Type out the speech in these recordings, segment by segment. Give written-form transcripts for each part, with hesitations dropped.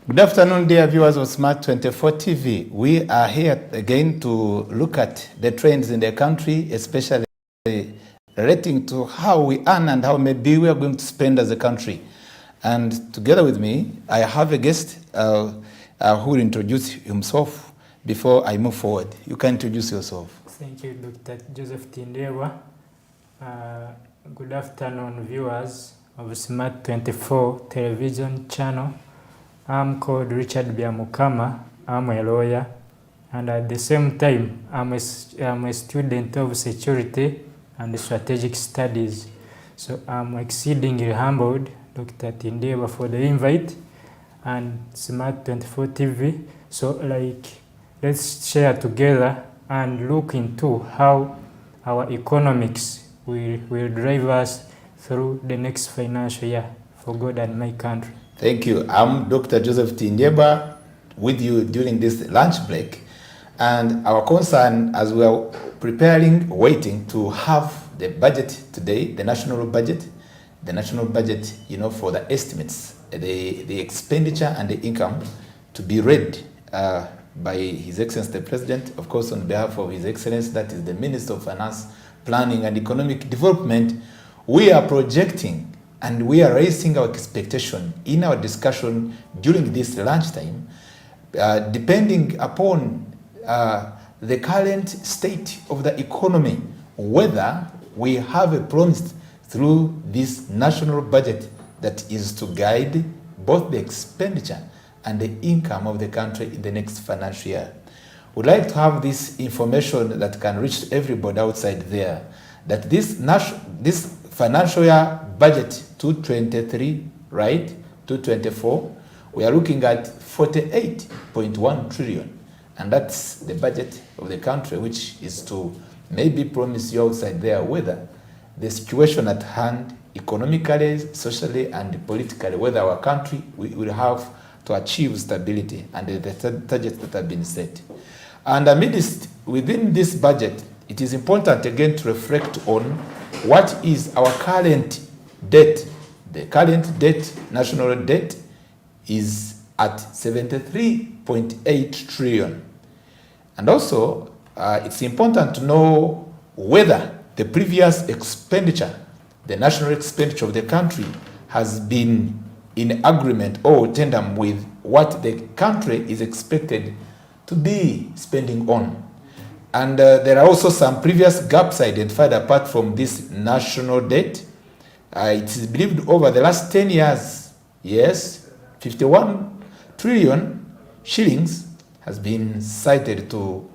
Good afternoon, dear viewers of Smart 24 TV. We are here again to look at the trends in the country, especially relating to how we earn and how maybe we are going to spend as a country. And together with me, I have a guest who will introduce himself before I move forward. You can introduce yourself. Thank you, Dr. Joseph Tindewa. Good afternoon, viewers of Smart 24 television channel. I'm called Richard Byamukama. I'm a lawyer, and at the same time, I'm a student of security and strategic studies. So I'm exceedingly humbled, Dr. Tindewa, for the invite and Smart 24 TV. So let's share together and look into how our economics will drive us through the next financial year for God and my country. Thank you. I'm Dr. Joseph Tindewa with you during this lunch break. And our concern as we are waiting to have the budget today, the national budget, for the estimates, the expenditure and the income to be read by His Excellency the President, of course, on behalf of His Excellency, that is the Minister of Finance, Planning and Economic Development. We are projecting and we are raising our expectation in our discussion during this lunchtime, depending upon the current state of the economy, whether we have a promise through this national budget that is to guide both the expenditure and the income of the country in the next financial year. We'd like to have this information that can reach everybody outside there, that this financial year budget 223, right, 224, we are looking at 48.1 trillion. And that's the budget of the country, which is to maybe promise you outside there whether the situation at hand, economically, socially, and politically, whether our country will have to achieve stability and the targets that have been set. And within this budget, it is important again to reflect on what is our current debt. The current debt, national debt, is at 73.8 trillion. And also, it's important to know whether the previous expenditure, the national expenditure of the country, has been in agreement or tandem with what the country is expected to be spending on. And there are also some previous gaps identified apart from this national debt. It is believed over the last 10 years, yes, 51 trillion shillings has been cited to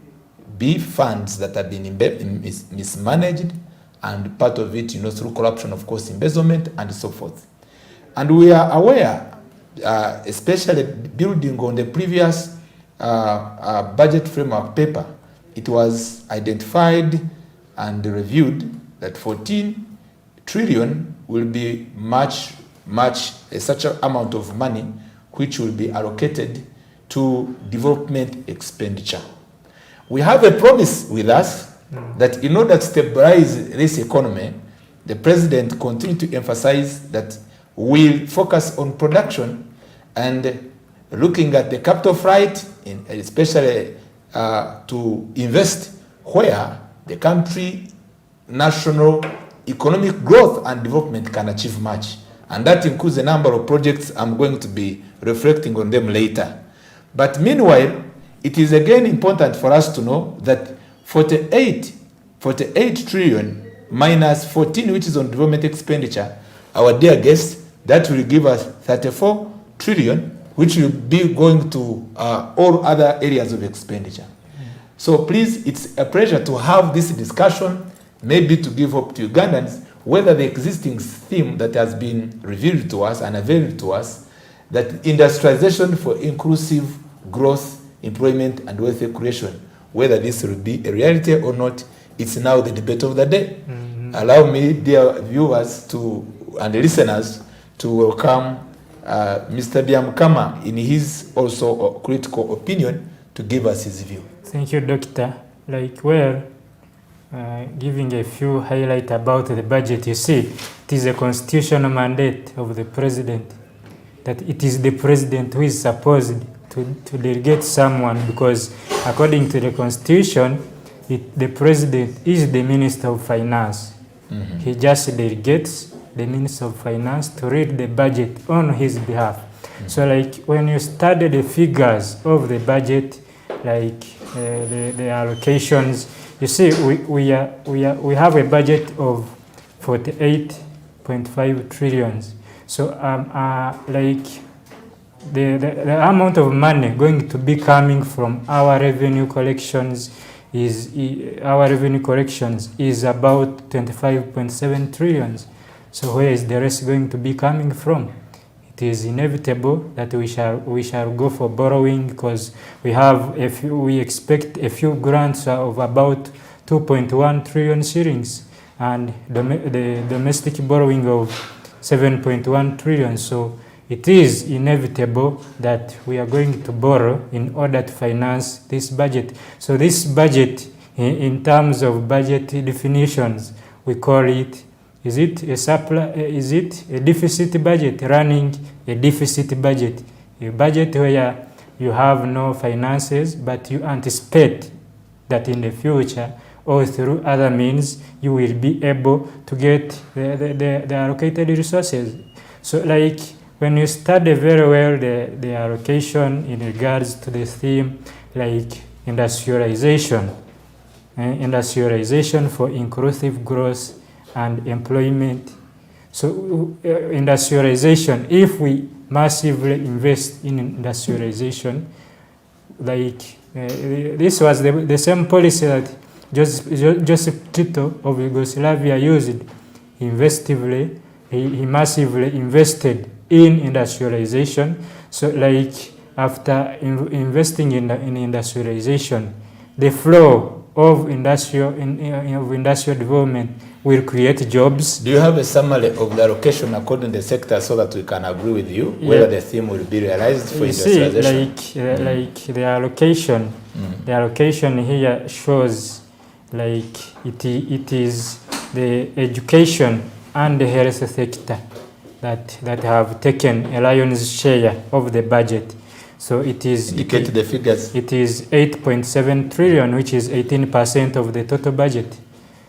be funds that have been mismanaged, and part of it, through corruption, of course, embezzlement, and so forth. And we are aware, especially building on the previous budget framework paper, it was identified and reviewed that 14 trillion will be such an amount of money which will be allocated to development expenditure. We have a promise with us that in order to stabilize this economy, the President continued to emphasize that we'll focus on production and looking at the capital flight, especially to invest where the country national economic growth and development can achieve much. And that includes a number of projects. I'm going to be reflecting on them later. But meanwhile, it is again important for us to know that 48 trillion minus 14, which is on development expenditure, our dear guests, that will give us 34 trillion, which will be going to all other areas of expenditure. So please, it's a pleasure to have this discussion, maybe to give hope to Ugandans whether the existing theme that has been revealed to us and available to us, that industrialization for inclusive growth, employment, and wealth creation, whether this will be a reality or not, it's now the debate of the day. Allow me, dear viewers and listeners, to welcome Mr. Byamukama in his also critical opinion to give us his view. Thank you, Doctor. Giving a few highlights about the budget, you see, it is a constitutional mandate of the President that it is the president who is supposed to delegate someone, because according to the constitution, the president is the minister of finance. Mm-hmm. He just delegates the minister of finance to read the budget on his behalf. Mm-hmm. So like when you study the figures of the budget, like the allocations, you see we have a budget of 48.5 trillions. So like the amount of money going to be coming from our revenue collections is about 25.7 trillions. So where is the rest going to be coming from? It is inevitable that we shall go for borrowing, because we expect a few grants of about 2.1 trillion shillings and the domestic borrowing of 7.1 trillion. So it is inevitable that we are going to borrow in order to finance this budget. So this budget, in terms of budget definitions, we call it, is it a deficit budget, running a deficit budget? A budget where you have no finances, but you anticipate that in the future or through other means you will be able to get the allocated resources. So like when you study very well the allocation in regards to the theme like industrialization for inclusive growth and employment. So industrialization, if we massively invest in industrialization, like this was the same policy that Joseph Tito of Yugoslavia used investively. He massively invested in industrialization. So like after investing in industrialization, the flow of industrial development will create jobs. Do you have a summary of the allocation according to the sector so that we can agree with you whether the theme will be realized for industrialization? Like the allocation here shows like it is the education and the health sector that have taken a lion's share of the budget. So it is indicate the figures. It is 8.7 trillion, which is 18% of the total budget.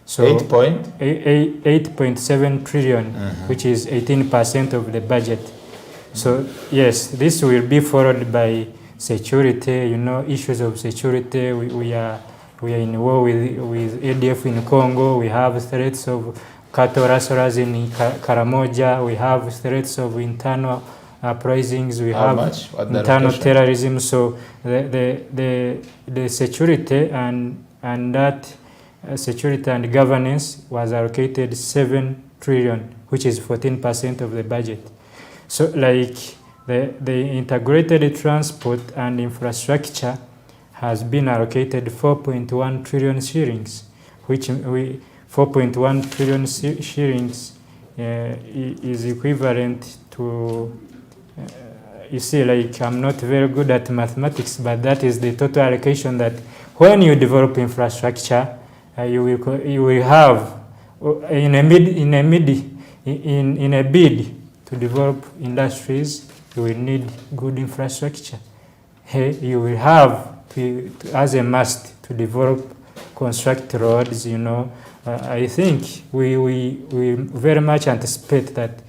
So 8.7 trillion, which is 18% of the budget. So yes, this will be followed by security. Issues of security. We are in war with ADF in Congo. We have threats of cattle rustlers in Karamoja. We have threats of internal uprisings. We have internal terrorism. So the security and that security and governance was allocated 7 trillion, which is 14% of the budget. So like the integrated transport and infrastructure has been allocated 4.1 trillion shillings, which 4.1 trillion shillings is equivalent to, you see, like I'm not very good at mathematics, but that is the total allocation that when you develop infrastructure, you will have in a bid to develop industries, you will need good infrastructure. You will have to, as a must, to develop, construct roads. I think we very much anticipate that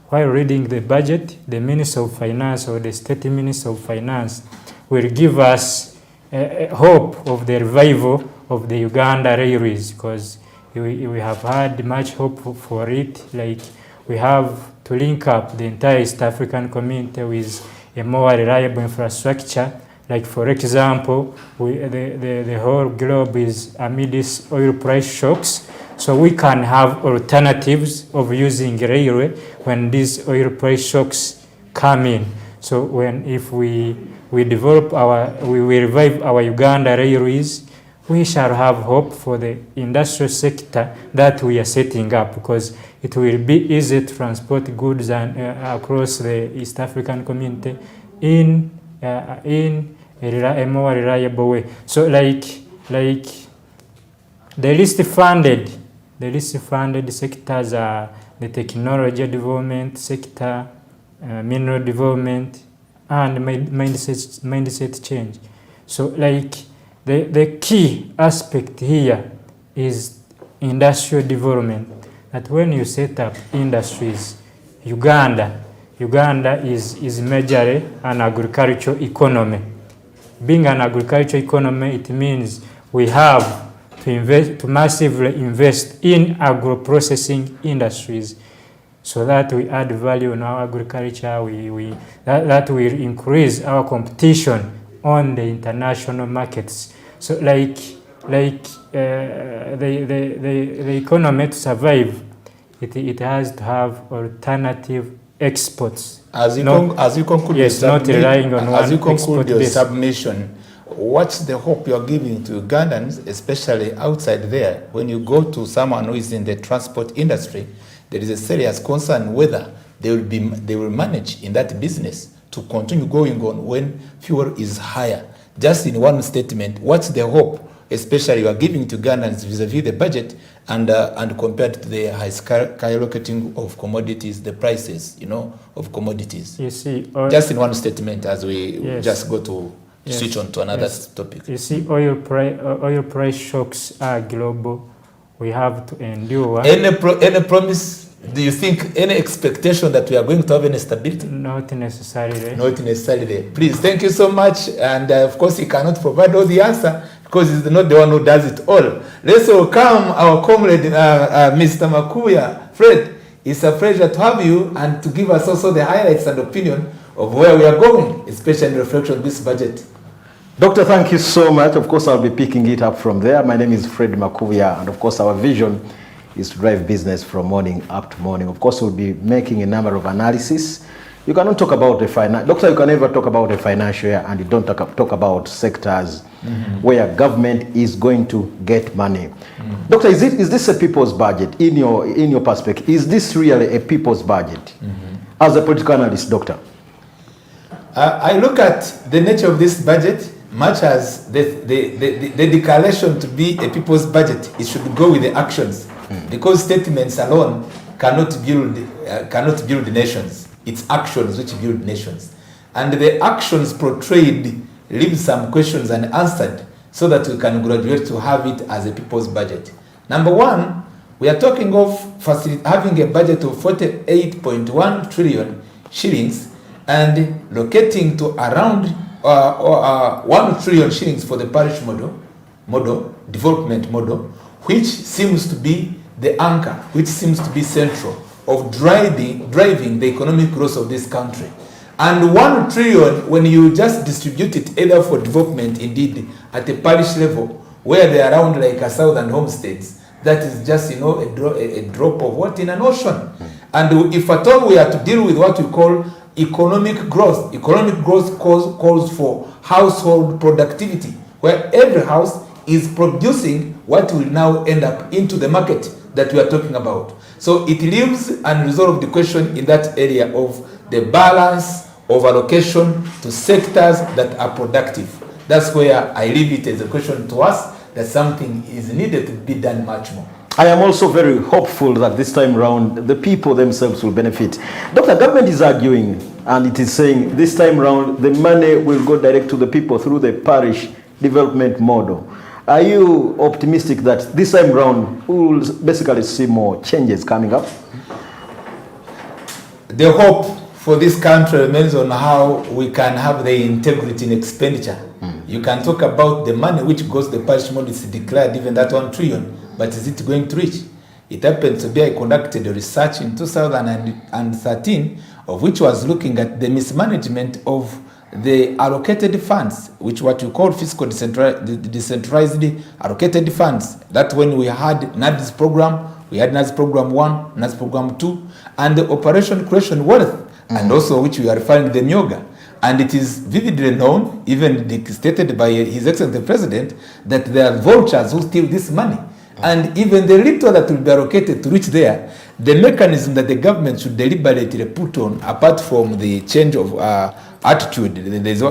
while reading the budget, the Minister of Finance or the State Minister of Finance will give us a hope of the revival of the Uganda Railways, because we have had much hope for it. Like we have to link up the entire East African community with a more reliable infrastructure. Like for example, the whole globe is amidst oil price shocks, so we can have alternatives of using railway when these oil price shocks come in. So if we revive our Uganda Railways, we shall have hope for the industrial sector that we are setting up, because it will be easy to transport goods and across the East African community in a more reliable way. So like the least funded sectors are the technology development sector, mineral development, and mindset change. So like the key aspect here is industrial development, that when you set up industries, Uganda is majorly an agricultural economy. Being an agricultural economy, it means we have to massively invest in agro-processing industries so that we add value in our agriculture, that will increase our competition on the international markets. So the economy to survive, it has to have alternative exports. As you conclude your submission, what's the hope you're giving to Ugandans, especially outside there? When you go to someone who is in the transport industry, there is a serious concern whether they will manage in that business to continue going on when fuel is higher. Just in one statement, what's the hope, especially you are giving to Ugandans vis-a-vis the budget and compared to the high skyrocketing of commodities, the prices, of commodities? You see, just in one statement, as we just go to switch on to another topic. You see, oil price shocks are global. We have to endure. Any promise? Do you think any expectation that we are going to have any stability? Not necessarily. Not necessarily. Please, thank you so much. And of course, he cannot provide all the answer because he's not the one who does it all. Let's welcome our comrade, Mr. Makuya. Fred, it's a pleasure to have you and to give us also the highlights and opinion of where we are going, especially in reflection of this budget. Doctor, thank you so much. Of course, I'll be picking it up from there. My name is Fred Makuya, and of course, our vision is to drive business from morning up to morning. Of course, we'll be making a number of analysis. You cannot talk about the finance. Doctor, you can never talk about the financial year and you don't talk about sectors where government is going to get money. Doctor, is this a people's budget in your perspective? Is this really a people's budget? As a political analyst, Doctor? I look at the nature of this budget. Much as the declaration to be a people's budget, it should go with the actions, because statements alone cannot build nations. It's actions which build nations, and the actions portrayed leave some questions unanswered, so that we can graduate to have it as a people's budget. Number one, we are talking of having a budget of 48.1 trillion shillings and locating to around 1 trillion shillings for the parish development model, which seems to be the anchor, which seems to be central of driving the economic growth of this country. And 1 trillion, when you just distribute it either for development, indeed, at a parish level, where they are around like 1,000 homesteads, that is just, a drop of what in an ocean. And if at all we are to deal with what we call economic growth calls for household productivity, where every house is producing what will now end up into the market that we are talking about. So it leaves unresolved the question in that area of the balance of allocation to sectors that are productive. That's where I leave it as a question to us, that something is needed to be done much more. I am also very hopeful that this time around the people themselves will benefit. Doctor, government is arguing and it is saying this time around the money will go direct to the people through the parish development model. Are you optimistic that this time around we will basically see more changes coming up? The hope for this country remains on how we can have the integrity in expenditure. You can talk about the money which goes to the parish model is declared, even that 1 trillion. But is it going to reach? It happens to be, I conducted a research in 2013, of which was looking at the mismanagement of the allocated funds, which what you call fiscal decentralized allocated funds. That when we had NADS program, we had NADS program 1, NADS program 2, and the Operation Creation Wealth, and also which we are referring to the NYOGA. And it is vividly known, even stated by His Excellency the President, that there are vultures who steal this money. And even the little that will be allocated to reach there, the mechanism that the government should deliberately put on, apart from the change of attitude, there's the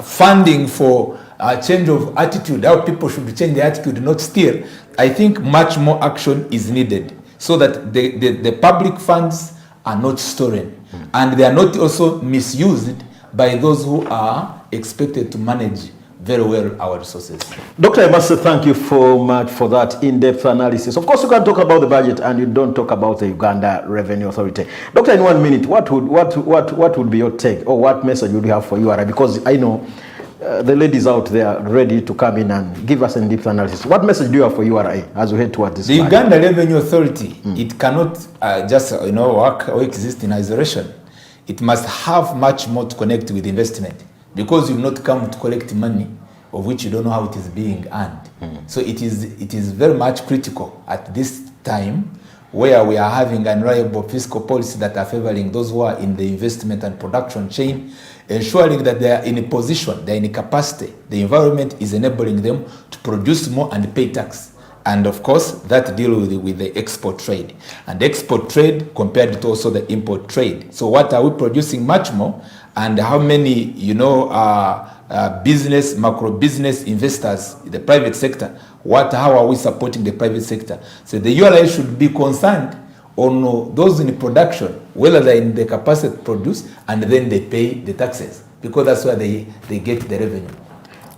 funding for change of attitude, how people should change their attitude, not steal. I think much more action is needed. so that the public funds are not stolen and they are not also misused by those who are expected to manage very well our resources. Doctor, I must say thank you so much for that in-depth analysis. Of course, you can talk about the budget and you don't talk about the Uganda Revenue Authority. Doctor, in 1 minute, what would be your take, or what message would you have for URA? Because I know the ladies out there ready to come in and give us an in-depth analysis. What message do you have for URA as we head towards this? The Uganda Revenue Authority, it cannot just work or exist in isolation. It must have much more to connect with investment, because you've not come to collect money of which you don't know how it is being earned. So it is very much critical at this time, where we are having unreliable fiscal policy that are favoring those who are in the investment and production chain, ensuring that they are in a position, they are in a capacity, the environment is enabling them to produce more and pay tax. And of course, that deal with the export trade. And export trade compared to also the import trade. So what are we producing much more? And how many, business, macro business investors in the private sector, how are we supporting the private sector? So the URA should be concerned on those in production, whether they're in the capacity to produce, and then they pay the taxes, because that's where they get the revenue.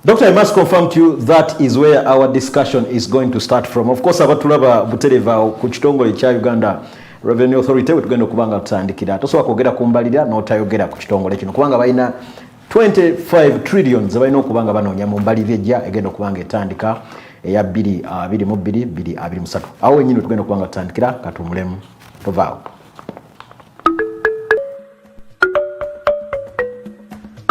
Doctor, I must confirm to you that is where our discussion is going to start from. Of course, abatulaba butereva ku kitongole kya Uganda Revenue Authority tugenda kubanga tutandikira. Tosobola kwogera kumbalira n'otayogera ku kitongole kino kubanga balina 25 trillions balina okubanga banoonya mu mbalirira ejja egenda okubanga etandika eya 2022 2023. Awo wenyini tugenda kubanga tutandikira katumulemu tovaawo.